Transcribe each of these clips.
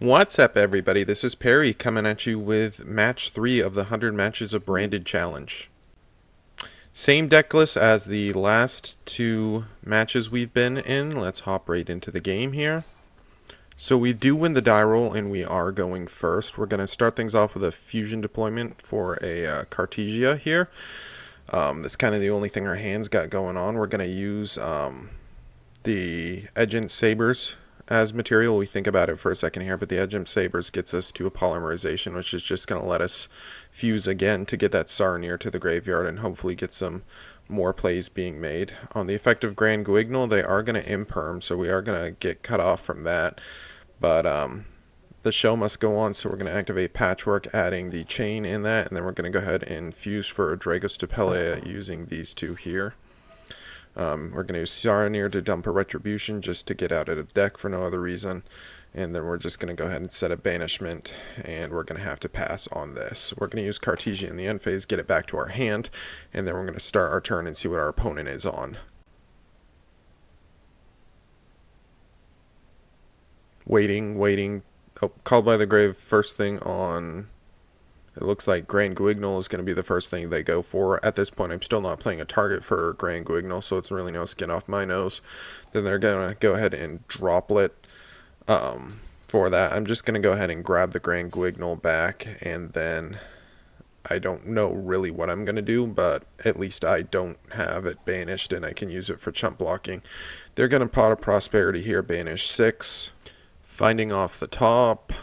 What's up, everybody? This is Perry coming at you with match 3 of the 100 Matches of Branded Challenge. Same deck list as the last two matches we've been in. Let's hop right into the game here. So we do win the die roll and we are going first. We're going to start things off with a fusion deployment for a Cartesia here. That's kind of the only thing our hands got going on. We're going to use the Edgent Sabers as material. We think about it for a second here, but the Edgent Sabers gets us to a polymerization, which is just going to let us fuse again to get that Sarnier to the graveyard and hopefully get some more plays being made. On the effective Grand Guignol, they are going to imperm, so we are going to get cut off from that. But the show must go on, so we're going to activate Patchwork, adding the chain in that, and then we're going to go ahead and fuse for Dragostopelea using these two here. We're going to use Sarnier to dump a Retribution just to get out of the deck for no other reason. And then we're just going to go ahead and set a Banishment, and we're going to have to pass on this. We're going to use Cartesia in the end phase, get it back to our hand, and then we're going to start our turn and see what our opponent is on. Waiting. Oh, Called by the Grave, first thing on... It looks like Grand Guignol is going to be the first thing they go for. At this point, I'm still not playing a target for Grand Guignol, so it's really no skin off my nose. Then they're going to go ahead and droplet for that. I'm just going to go ahead and grab the Grand Guignol back, and then I don't know really what I'm going to do, but at least I don't have it banished, and I can use it for chump blocking. They're going to Pot of Prosperity here, banish 6. Finding off the top...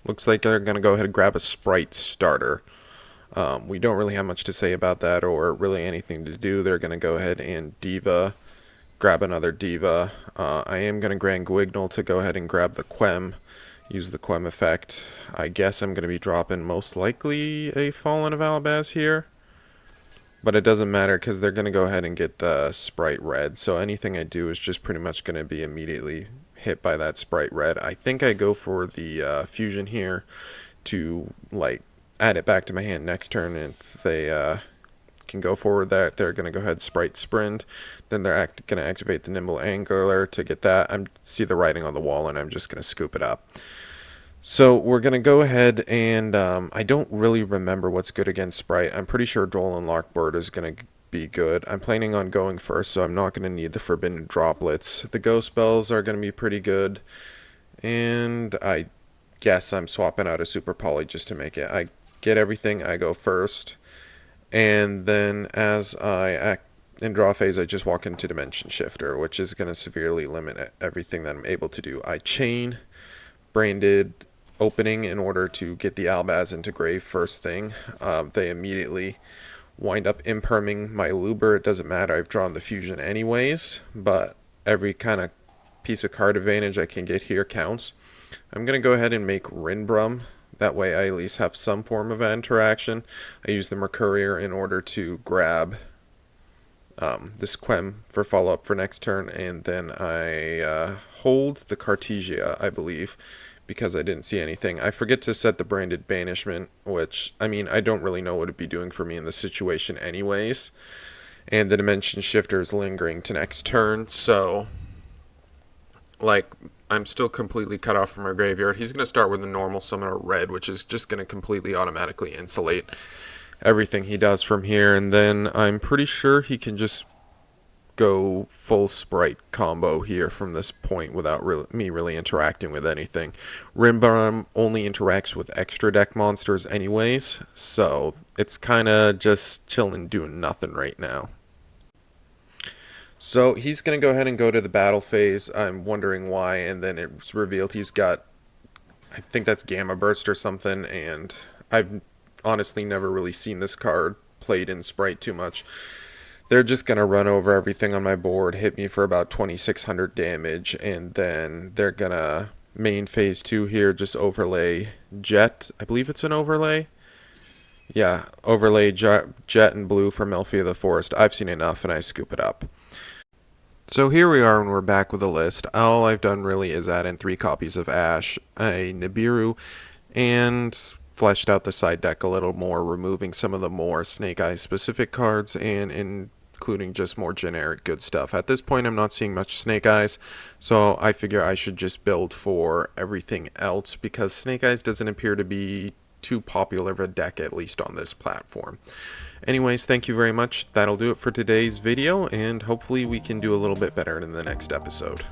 Looks like they're going to go ahead and grab a Sprite starter. We don't really have much to say about that or really anything to do. They're going to go ahead and Diva, grab another Diva. I am going to Grand Guignol to go ahead and grab the Quem, use the Quem effect. I guess I'm going to be dropping most likely a Fallen of Alabaz here. But it doesn't matter because they're going to go ahead and get the Sprite red. So anything I do is just pretty much going to be immediately hit by that Sprite red. I think I go for the fusion here to like add it back to my hand next turn. And if they can go forward that, they're going to go ahead Sprite Sprint. Then they're going to activate the Nimble Angler to get that. I see the writing on the wall and I'm just going to scoop it up. So we're going to go ahead and I don't really remember what's good against Sprite. I'm pretty sure Droll and Lockbird is going to be good. I'm planning on going first, so I'm not going to need the Forbidden Droplets. The Ghost Spells are going to be pretty good. And I guess I'm swapping out a Super Poly just to make it. I get everything, I go first. And then as I act in draw phase, I just walk into Dimension Shifter, which is going to severely limit everything that I'm able to do. I chain Branded Opening in order to get the Albaz into grave first thing. They immediately wind up imperming my Luber. It doesn't matter, I've drawn the fusion anyways, but every kind of piece of card advantage I can get here counts. I'm going to go ahead and make Rinbrum. That way I at least have some form of interaction. I use the Mercurier in order to grab this Quem for follow-up for next turn, and then I hold the Cartesia, I believe, because I didn't see anything. I forget to set the Branded Banishment, which, I mean, I don't really know what it'd be doing for me in this situation anyways. And the Dimension Shifter is lingering to next turn, so, like, I'm still completely cut off from our graveyard. He's going to start with a normal Summoner Red, which is just going to completely automatically insulate everything he does from here, and then I'm pretty sure he can just go full Sprite combo here from this point without me really interacting with anything. Rinbrum only interacts with extra deck monsters anyways, so it's kind of just chilling doing nothing right now. So he's going to go ahead and go to the battle phase. I'm wondering why, and then it's revealed he's got, I think that's Gamma Burst or something, and I've honestly never really seen this card played in Sprite too much. They're just going to run over everything on my board, hit me for about 2,600 damage, and then they're going to main phase 2 here, just overlay Jet. I believe it's an overlay. Yeah, overlay Jet and Blue from Melphia the Forest. I've seen enough, and I scoop it up. So here we are, and we're back with a list. All I've done really is add in 3 copies of Ash, a Nibiru, and fleshed out the side deck a little more, removing some of the more Snake Eyes specific cards, and in including just more generic good stuff. At this point, I'm not seeing much Snake Eyes, so I figure I should just build for everything else, because Snake Eyes doesn't appear to be too popular of a deck, at least on this platform. Anyways, thank you very much. That'll do it for today's video, and hopefully we can do a little bit better in the next episode.